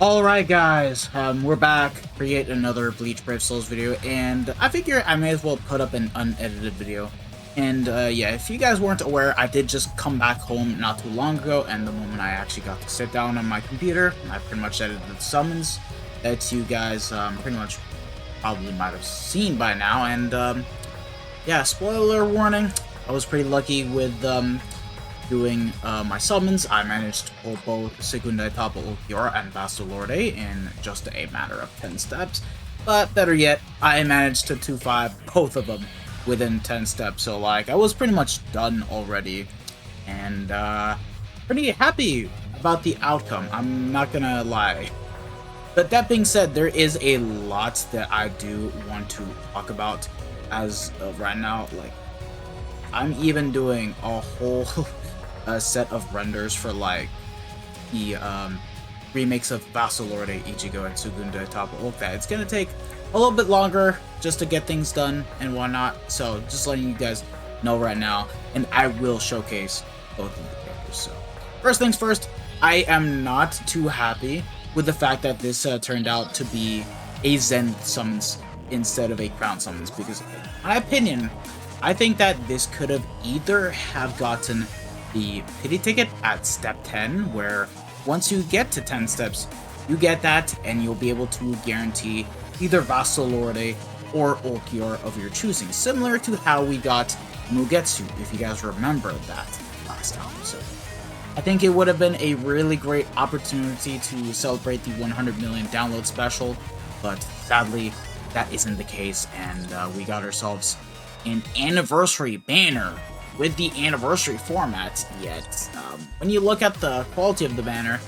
Alright guys, we're back for yet another Bleach Brave Souls video, and I figure I may as well put up an unedited video. And yeah, if you guys weren't aware, I did just come back home not too long ago, and the moment I actually got to sit down on my computer, I pretty much edited the summons that you guys pretty much probably might have seen by now. And yeah, spoiler warning, I was pretty lucky with doing my summons. I managed to pull both Segunda, Etapa, Ulquiorra, and Lorde in just a matter of 10 steps. But better yet, I managed to 2-5 both of them within 10 steps. So like, I was pretty much done already, and pretty happy about the outcome, I'm not gonna lie. But that being said, there is a lot that I do want to talk about as of right now. Like, I'm even doing a whole set of renders for like the remakes of Lorde, Ichigo, and Segunda, Etapa, Ulquiorra. It's gonna take a little bit longer just to get things done and whatnot, so just letting you guys know right now, and I will showcase both of the characters. So first things first, I am not too happy with the fact that this turned out to be a Zen summons instead of a Crown summons, because in my opinion, I think that this could have either have gotten the pity ticket at step 10, where once you get to 10 steps, you get that and you'll be able to guarantee either Lorde or Ulquiorra of your choosing, similar to how we got Mugetsu, if you guys remember that last time. So I think it would have been a really great opportunity to celebrate the 100 million download special, but sadly that isn't the case, and we got ourselves an anniversary banner with the anniversary format. Yet when you look at the quality of the banner,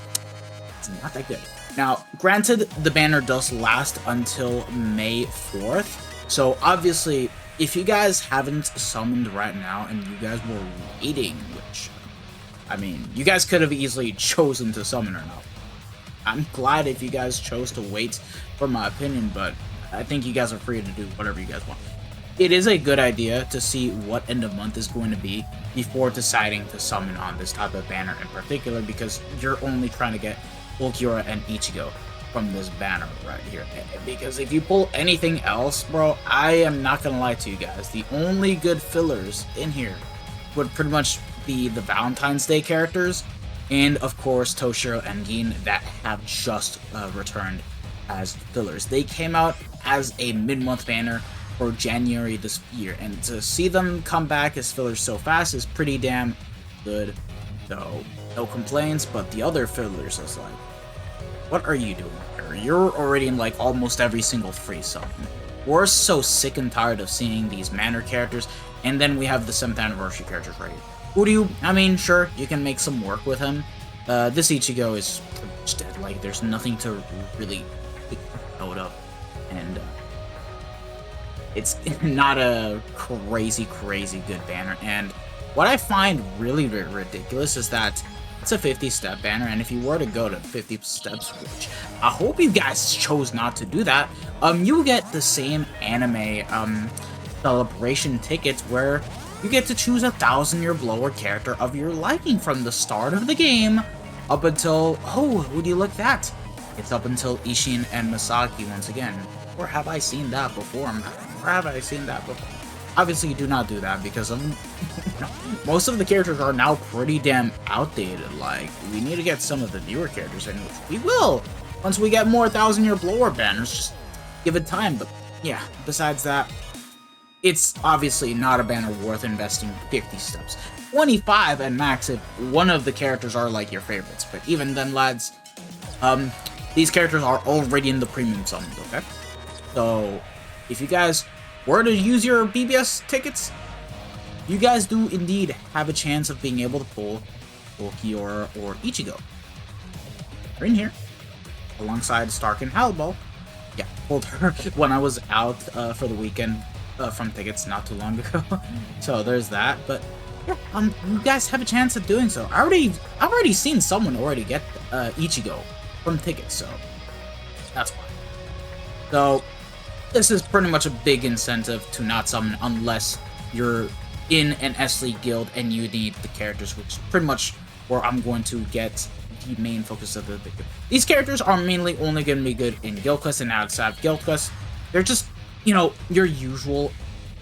it's not that good. Now granted, the banner does last until May 4th, so obviously if you guys haven't summoned right now and you guys were waiting, which I mean, you guys could have easily chosen to summon or not. I'm glad if you guys chose to wait for my opinion, but I think you guys are free to do whatever you guys want. It is a good idea to see what end of month is going to be before deciding to summon on this type of banner in particular, because you're only trying to get Ulquiorra and Ichigo from this banner right here. Because if you pull anything else, bro, I am not gonna lie to you guys, the only good fillers in here would pretty much be the Valentine's Day characters, and of course Toshiro and Gin that have just returned as fillers. They came out as a mid-month banner for January this year, and to see them come back as fillers so fast is pretty damn good. So no complaints, but the other fillers is like, what are you doing here? You're already in like almost every single free summon. We're so sick and tired of seeing these Manor characters, and then we have the 7th anniversary characters right here. Who do you, I mean, sure, you can make some work with him. This Ichigo is pretty much dead. Like, there's nothing to really take note of, and it's not a crazy good banner. And what I find really ridiculous is that it's a 50-step banner, and if you were to go to 50 steps, which I hope you guys chose not to do that, you get the same anime celebration tickets where you get to choose a 1,000-year blower character of your liking from the start of the game up until, oh, would you look at that? It's up until Ishin and Masaki once again. Or have I seen that before? Or have I seen that before? Obviously, you do not do that because most of the characters are now pretty damn outdated. Like, we need to get some of the newer characters in, which we will once we get more 1,000-year blower banners. Just give it time. But yeah, besides that, it's obviously not a banner worth investing 50 steps. 25 at max if one of the characters are like your favorites. But even then, lads, these characters are already in the premium summons, okay? So if you guys were to use your BBS tickets, you guys do indeed have a chance of being able to pull Ulquiorra or Ichigo. They're in here alongside Stark and Halball. Yeah, pulled her when I was out for the weekend from tickets not too long ago. So there's that. But yeah, you guys have a chance of doing so. I've already seen someone already get Ichigo from tickets, so that's why. So this is pretty much a big incentive to not summon unless you're in an S League guild and you need the characters, which is pretty much where I'm going to get the main focus of the video. These characters are mainly only going to be good in Guild Quest and outside of Guild Quest. They're just, you know, your usual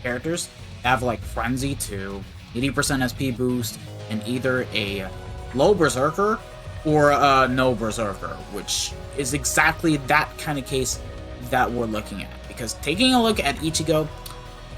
characters that have like Frenzy 2, 80% SP boost, and either a low Berserker or a no Berserker, which is exactly that kind of case that we're looking at. Because taking a look at Ichigo,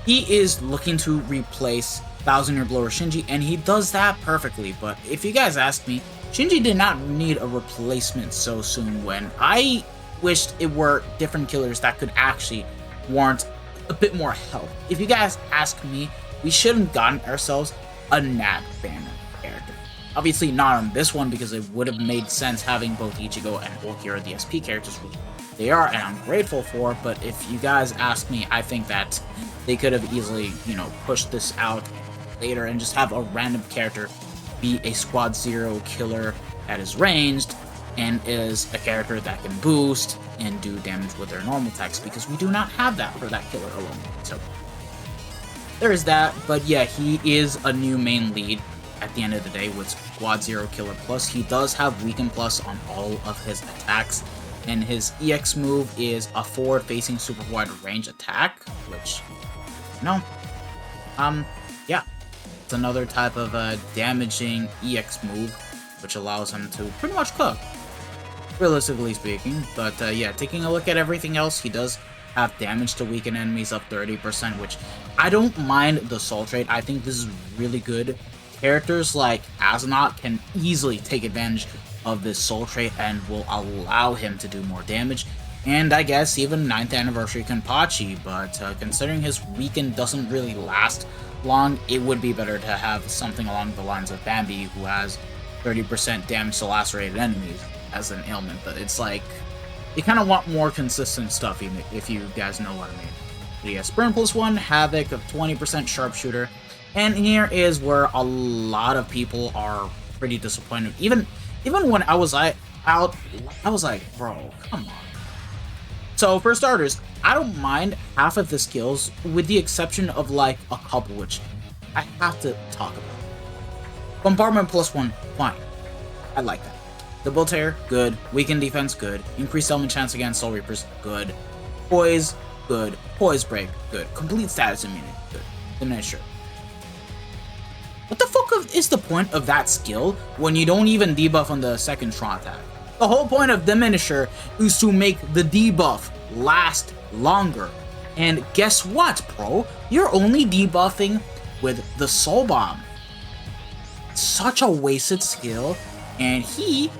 he is looking to replace Thousand Year Blower Shinji, and he does that perfectly. But if you guys ask me, Shinji did not need a replacement so soon, when I wished it were different killers that could actually warrant a bit more help. If you guys ask me, we should have gotten ourselves a Nat banner character. Obviously not on this one, because it would have made sense having both Ichigo and Ulquiorra the SP characters, which they are, and I'm grateful for. But if you guys ask me, I think that they could have easily, you know, pushed this out later and just have a random character be a Squad Zero killer that is ranged and is a character that can boost and do damage with their normal attacks, because we do not have that for that killer alone. So there is that. But yeah, he is a new main lead at the end of the day with Squad Zero Killer Plus. He does have Weaken Plus on all of his attacks, and his EX move is a forward-facing super wide range attack, which, you know, yeah, it's another type of damaging EX move, which allows him to pretty much cook, realistically speaking. But yeah, taking a look at everything else, he does have damage to weaken enemies up 30%, which I don't mind the soul trait. I think this is really good. Characters like Aznot can easily take advantage of this soul trait and will allow him to do more damage. And I guess even 9th Anniversary Kenpachi, but considering his weaken doesn't really last long, it would be better to have something along the lines of Bambi, who has 30% damage to lacerated enemies as an ailment. But it's like, you kind of want more consistent stuff, even if you guys know what I mean. But yeah, Sprint +1, Havoc of 20% Sharpshooter. And here is where a lot of people are pretty disappointed. Even when I was out, I was like, bro, come on. So for starters, I don't mind half of the skills, with the exception of like a couple, which I have to talk about. Bombardment +1, fine. I like that. Double Tear, good. Weaken defense, good. Increased element chance against Soul Reapers, good. Poise, good. Poise break, good. Complete status immunity, good. Diminisher. What the fuck is the point of that skill when you don't even debuff on the second Tron attack? The whole point of Diminisher is to make the debuff last longer. And guess what, bro? You're only debuffing with the Soul Bomb. Such a wasted skill, and he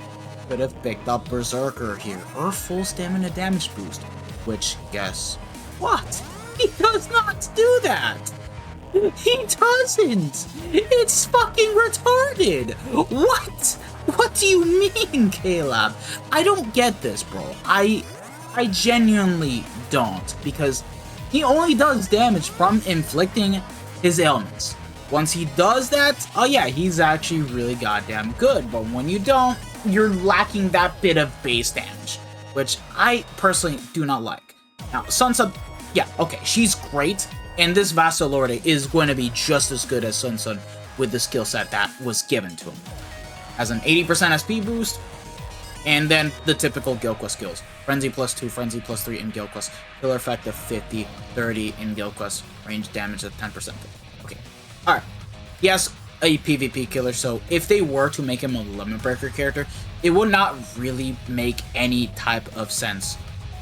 could have picked up Berserker here, or full stamina damage boost, which, guess what? He does not do that! He doesn't! It's fucking retarded! What? What do you mean, Caleb? I don't get this, bro. I genuinely don't, because he only does damage from inflicting his ailments. Once he does that, oh yeah, he's actually really goddamn good, but when you don't, you're lacking that bit of base damage, which I personally do not like. Now, Sunsun, yeah, okay, she's great, and this Vasto Lorde is going to be just as good as Sunsun with the skill set that was given to him. Has an 80% SP boost, and then the typical Guild Quest skills. Frenzy +2, Frenzy +3 in Guild Quest, killer effect of 50, 30 in Guild Quest, range damage of 10%. Okay, alright. Yes, a PvP killer, so if they were to make him a Limit Breaker character, it would not really make any type of sense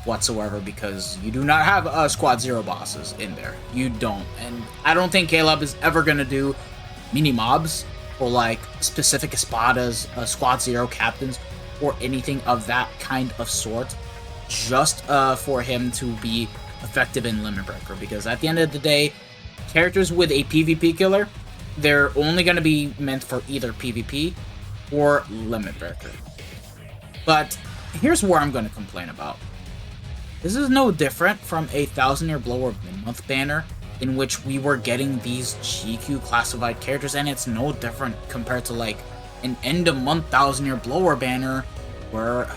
whatsoever, because you do not have Squad Zero bosses in there. You don't. And I don't think Caleb is ever going to do mini-mobs or like specific espadas, Squad Zero captains, or anything of that kind of sort, just for him to be effective in Limit Breaker. Because at the end of the day, characters with a PvP killer, they're only going to be meant for either PvP or Limit Breaker. But here's where I'm going to complain about. This is no different from a 1000 Year Blower mid-month banner, in which we were getting these GQ classified characters, and it's no different compared to like an end-of-month 1000 Year Blower banner where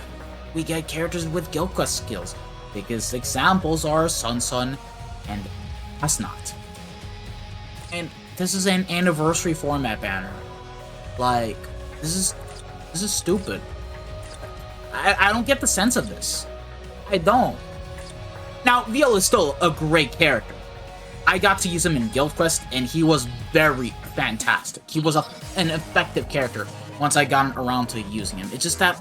we get characters with Guild Quest skills. Biggest examples are Sunsun and Aznot. And this is an anniversary format banner. Like, this is stupid. I don't get the sense of this. I don't. Now, Veal is still a great character. I got to use him in Guild Quest, and he was very fantastic. He was an effective character once I got around to using him. It's just that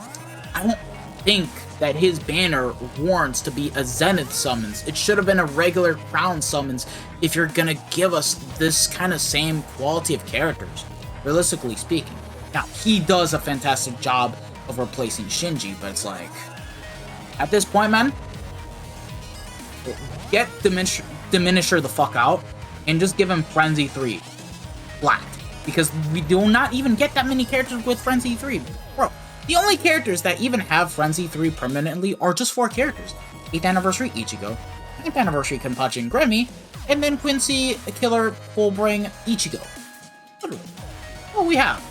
I don't think that his banner warrants to be a Zenith summons. It should have been a regular Crown summons if you're gonna give us this kind of same quality of characters, realistically speaking. Now, he does a fantastic job of replacing Shinji, but it's like, at this point, man, get Diminisher the fuck out and just give him Frenzy 3 flat, because we do not even get that many characters with Frenzy 3. Bro, the only characters that even have Frenzy 3 permanently are just 4 characters. 8th Anniversary Ichigo, 9th Anniversary Kenpachi and Gremmy, and then Quincy, Killer, Fullbring, Ichigo. Literally. What we have.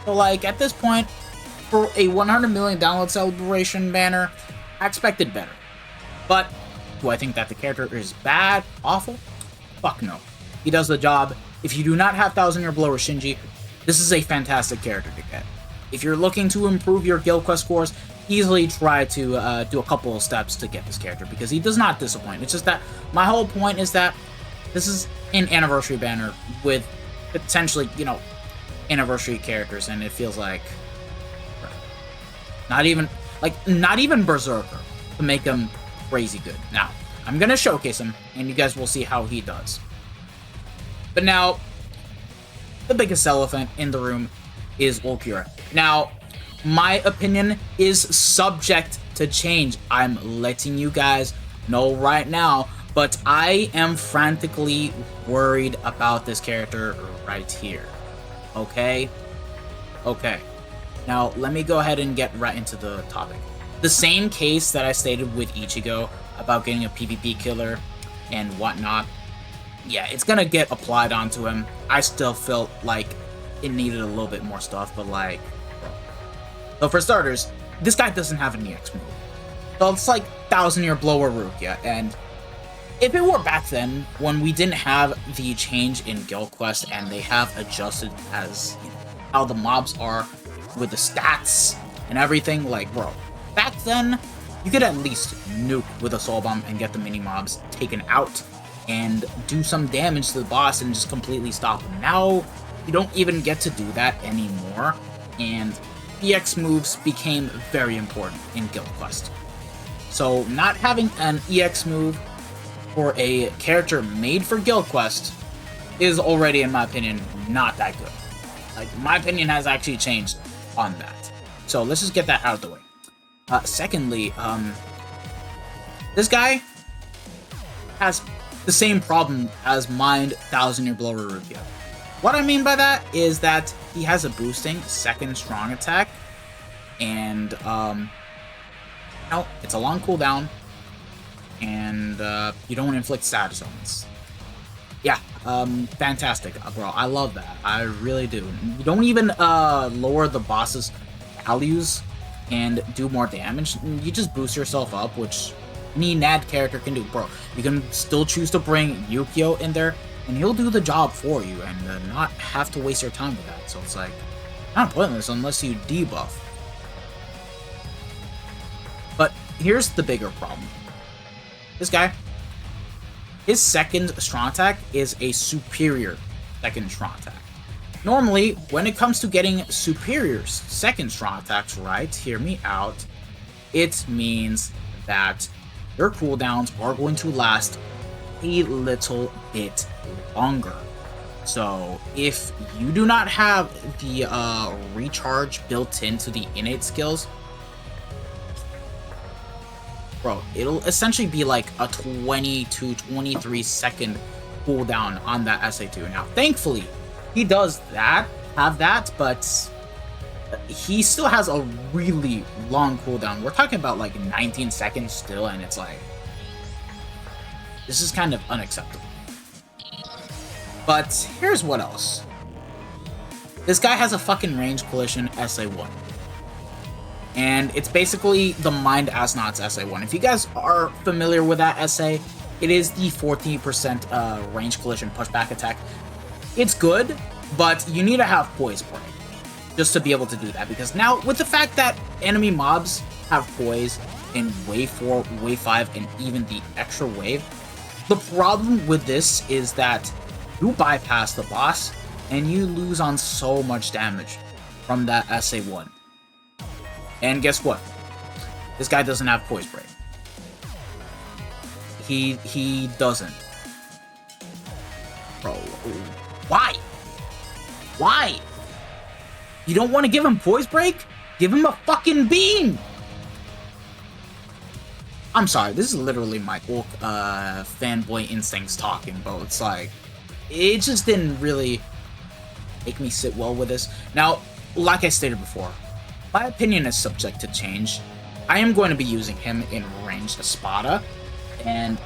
So, like, at this point, for a 100 million download celebration banner, I expected better. But do I think that the character is bad? Awful? Fuck no. He does the job. If you do not have 1000-year blower Shinji, this is a fantastic character to get. If you're looking to improve your Guild Quest scores, easily try to do a couple of steps to get this character, because he does not disappoint. It's just that my whole point is that this is an anniversary banner with potentially, you know, anniversary characters, and it feels like not even Berserker to make him crazy good. Now, I'm gonna showcase him, and you guys will see how he does. But now, the biggest elephant in the room is Ulquiorra. Now, my opinion is subject to change. I'm letting you guys know right now, but I am frantically worried about this character right here. Okay? Okay. Now, let me go ahead and get right into the topic. The same case that I stated with Ichigo about getting a PvP killer and whatnot, yeah, it's gonna get applied onto him. I still felt like it needed a little bit more stuff, but like, so for starters, this guy doesn't have an EX move. So it's like 1000-year blower Rukia, and if it were back then, when we didn't have the change in Guild Quest and they have adjusted as, you know, how the mobs are with the stats and everything, like, bro, back then, you could at least nuke with a soul bomb and get the mini mobs taken out and do some damage to the boss and just completely stop them. Now, you don't even get to do that anymore, and EX moves became very important in Guild Quest. So not having an EX move for a character made for Guild Quest is already, in my opinion, not that good. Like, my opinion has actually changed on that. So let's just get that out of the way. Secondly, this guy has the same problem as Mind 1000-year blower Rukia. What I mean by that is that he has a boosting second strong attack, and no, it's a long cooldown, and you don't inflict status elements. Yeah, fantastic, bro. I love that. I really do. You don't even lower the boss's values and do more damage. You just boost yourself up, which any NAD character can do, bro. You can still choose to bring Yukio in there, and he'll do the job for you and not have to waste your time with that. So it's like, not pointless unless you debuff. But here's the bigger problem. This guy, his second strong attack is a superior second strong attack. Normally, when it comes to getting superior second strong attacks, right, hear me out, it means that your cooldowns are going to last a little bit longer. So if you do not have the recharge built into the innate skills, bro, it'll essentially be like a 20 to 23 second cooldown on that SA2. Now, thankfully, he does have that, but he still has a really long cooldown. We're talking about like 19 seconds still, and it's like, this is kind of unacceptable. But here's what else. This guy has a fucking range collision SA1. And it's basically the Mind Asnauts SA1. If you guys are familiar with that SA, it is the 14% range collision pushback attack. It's good, but you need to have poise break just to be able to do that. Because now, with the fact that enemy mobs have poise in wave 4, wave 5, and even the extra wave. The problem with this is that you bypass the boss and you lose on so much damage from that SA1. And guess what? This guy doesn't have poise break. He doesn't. Bro, why? Why? You don't want to give him poise break? Give him a fucking beam! I'm sorry, this is literally my fanboy instincts talking, but it's like, it just didn't really make me sit well with this. Now, like I stated before, my opinion is subject to change. I am going to be using him in ranged Espada, and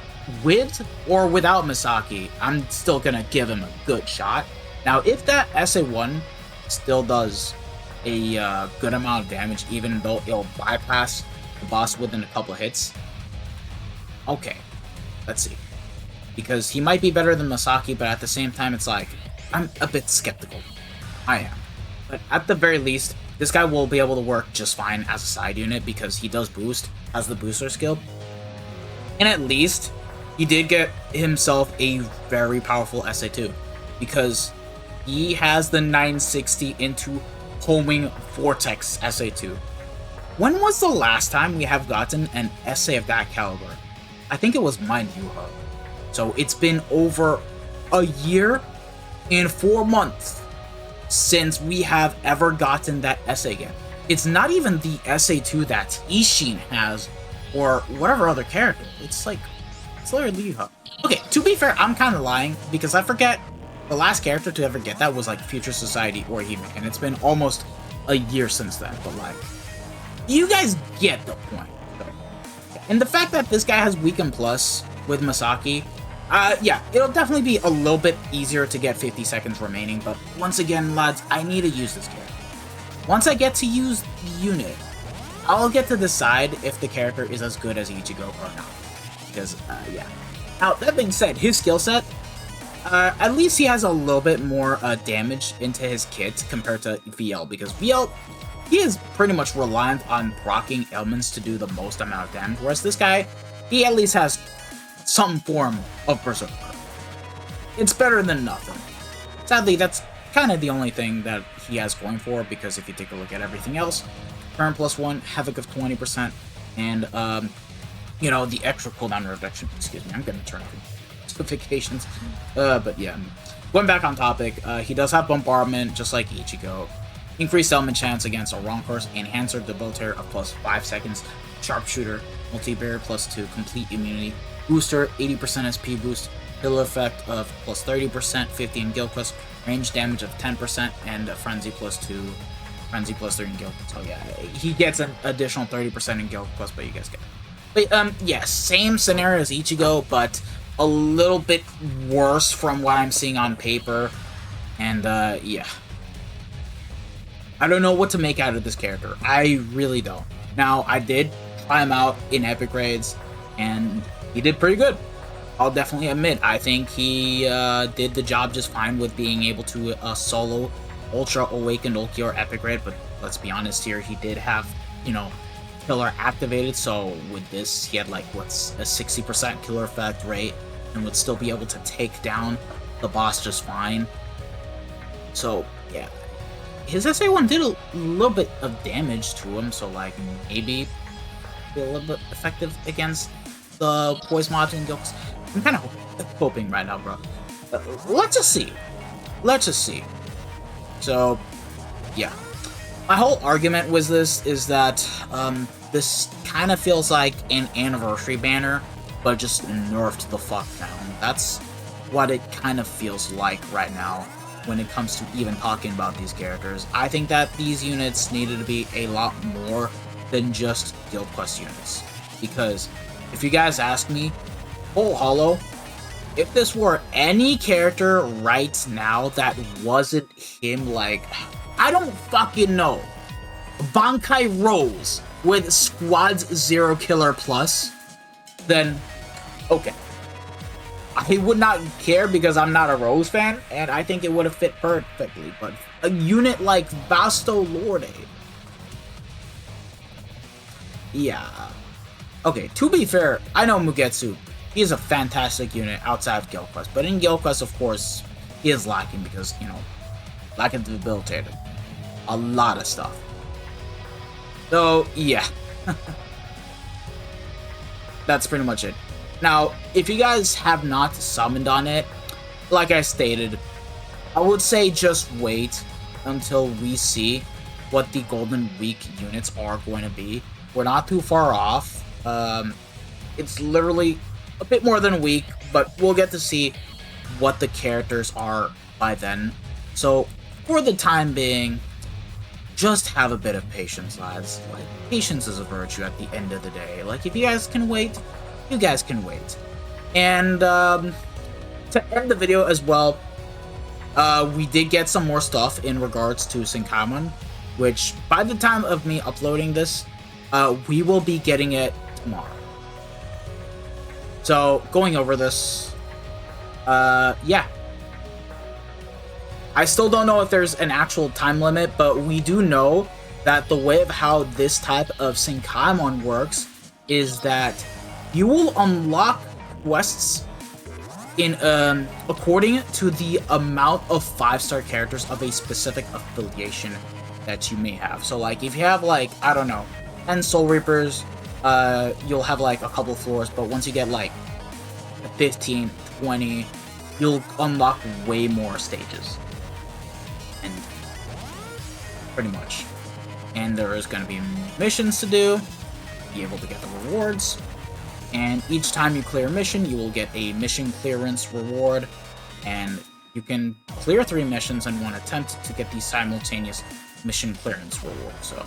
with or without Misaki, I'm still going to give him a good shot. Now, if that SA1 still does a good amount of damage, even though it'll bypass the boss within a couple of hits, okay, let's see. Because he might be better than Misaki, but at the same time, it's like, I'm a bit skeptical. I am. But at the very least, this guy will be able to work just fine as a side unit because he does boost, has the booster skill. And at least, he did get himself a very powerful SA2 because he has the 960 into homing Vortex SA2. When was the last time we have gotten an SA of that caliber? I think it was Mind Yuha. So it's been over a year and 4 months since we have ever gotten that SA again. It's not even the SA2 that Ishin has or whatever other character. It's like, it's literally Yuha. Okay, to be fair, I'm kind of lying because I forget the last character to ever get that was like Future Society or Hime, and it's been almost a year since then, but like, you guys get the point. And the fact that this guy has Weaken Plus with Misaki, yeah, it'll definitely be a little bit easier to get 50 seconds remaining, but once again, lads, I need to use this character. Once I get to use the unit, I'll get to decide if the character is as good as Ichigo or not. Because, yeah. Now, that being said, his skill set, at least he has a little bit more damage into his kit compared to VL, because VL, he is pretty much reliant on proccing ailments to do the most amount of damage, whereas this guy, he at least has some form of Berserker. It's better than nothing. Sadly, that's kind of the only thing that he has going for it, because if you take a look at everything else, Burn +1, Havoc of 20%, and, you know, the extra cooldown reduction. Excuse me, I'm gonna turn notifications. But yeah, going back on topic, he does have Bombardment, just like Ichigo. Increased element chance against a wrong course, Enhancer Debilitator of +5 seconds, Sharpshooter, Multi-Barrier +2, Complete Immunity, Booster, 80% SP boost, Pillar Effect of +30%, 50 in Guild Quest, Range Damage of 10%, and Frenzy +2, Frenzy +3 in Guild Quest. So yeah, he gets an additional 30% in Guild Quest, but you guys get it. But yeah, same scenario as Ichigo, but a little bit worse from what I'm seeing on paper, and yeah. I don't know what to make out of this character. I really don't. Now, I did try him out in Epic Raids, and he did pretty good. I'll definitely admit, I think he did the job just fine with being able to solo Ultra Awakened Ulquiorra Epic Raid, but let's be honest here, he did have, you know, Killer activated, so with this, he had like, what's a 60% killer effect rate, and would still be able to take down the boss just fine. So, yeah. His SA1 did a little bit of damage to him, so like, maybe be a little bit effective against the Poise mods and Guilds. I'm kind of hoping right now, bro. Let's just see. Let's just see. So, yeah. My whole argument with this is that this kind of feels like an anniversary banner, but just nerfed the fuck down. That's what it kind of feels like right now when it comes to even talking about these characters. I think that these units needed to be a lot more than just Guild Quest units. Because if you guys ask me, oh Hollow, if this were any character right now that wasn't him, like, I don't fucking know, Bankai Rose with Squad's 0 Killer Plus, then okay. I would not care because I'm not a Rose fan, and I think it would have fit perfectly, but a unit like Vasto Lorde, yeah. Okay, to be fair, I know Mugetsu. He is a fantastic unit outside of Guild Quest, but in Guild Quest, of course, he is lacking because, you know, lacking debilitated. A lot of stuff. So, yeah. That's pretty much it. Now, if you guys have not summoned on it, like I stated, I would say just wait until we see what the Golden Week units are going to be. We're not too far off. It's literally a bit more than a week, but we'll get to see what the characters are by then. So, for the time being, just have a bit of patience, lads. Like, patience is a virtue at the end of the day. Like, if you guys can wait, you guys can wait. And, to end the video as well, we did get some more stuff in regards to Senkaimon, which, by the time of me uploading this, we will be getting it tomorrow. So, going over this, yeah. I still don't know if there's an actual time limit, but we do know that the way of how this type of Senkaimon works is that you will unlock quests in according to the amount of 5-star characters of a specific affiliation that you may have. So, like, if you have, like, I don't know, 10 Soul Reapers, you'll have, like, a couple floors, but once you get, like, 15, 20, you'll unlock way more stages. And pretty much. And there is going to be missions to do, be able to get the rewards, and each time you clear a mission, you will get a mission clearance reward, and you can clear 3 missions in one attempt to get the simultaneous mission clearance reward. So,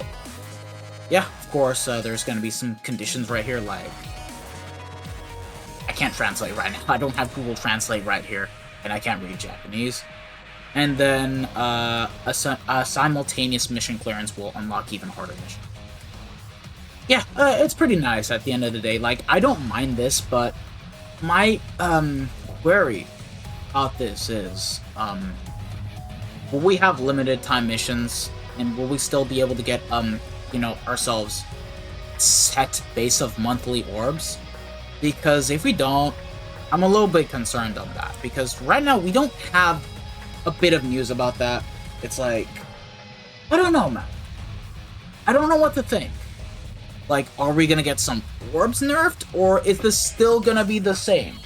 yeah, of course, there's going to be some conditions right here, like, I can't translate right now. I don't have Google Translate right here, and I can't read Japanese. And then a simultaneous mission clearance will unlock even harder missions. Yeah, it's pretty nice at the end of the day. Like, I don't mind this, but my query about this is, will we have limited time missions, and will we still be able to get, you know, ourselves set base of monthly orbs? Because if we don't, I'm a little bit concerned on that. Because right now, we don't have a bit of news about that. It's like, I don't know, man. I don't know what to think. Like, are we gonna get some orbs nerfed, or is this still gonna be the same?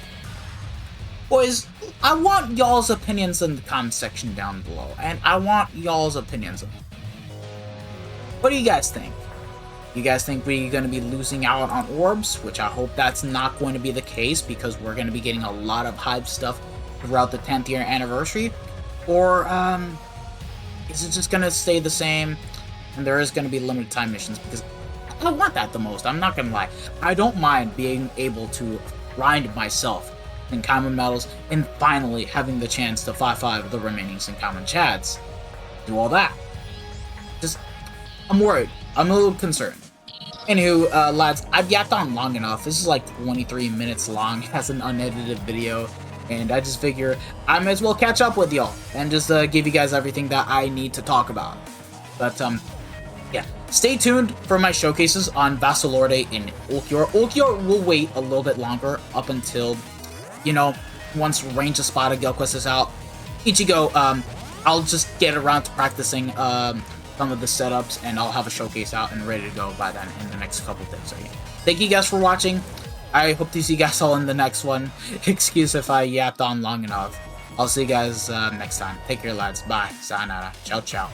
Boys, I want y'all's opinions in the comment section down below, and I want y'all's opinions. What do you guys think? You guys think we're gonna be losing out on orbs, which I hope that's not going to be the case, because we're gonna be getting a lot of hype stuff throughout the 10th year anniversary? Or, is it just gonna stay the same, and there is gonna be limited time missions? Because I want that the most, I'm not gonna lie. I don't mind being able to grind myself in Senkaimon medals, and finally having the chance to 5-5 the remaining Senkaimon Chads. Do all that. Just, I'm worried. I'm a little concerned. Anywho, lads, I've yapped on long enough. This is like 23 minutes long as an unedited video, and I just figure I might as well catch up with y'all and just give you guys everything that I need to talk about. But, yeah. Stay tuned for my showcases on Vassalorde in Ulquiorra. Ulquiorra will wait a little bit longer up until, you know, once Range of Spada Guild Quest is out. Ichigo, I'll just get around to practicing some of the setups, and I'll have a showcase out and ready to go by then in the next couple of days. So, yeah. Thank you guys for watching. I hope to see you guys all in the next one. Excuse if I yapped on long enough. I'll see you guys next time. Take care, lads. Bye. Sayonara. Ciao, ciao.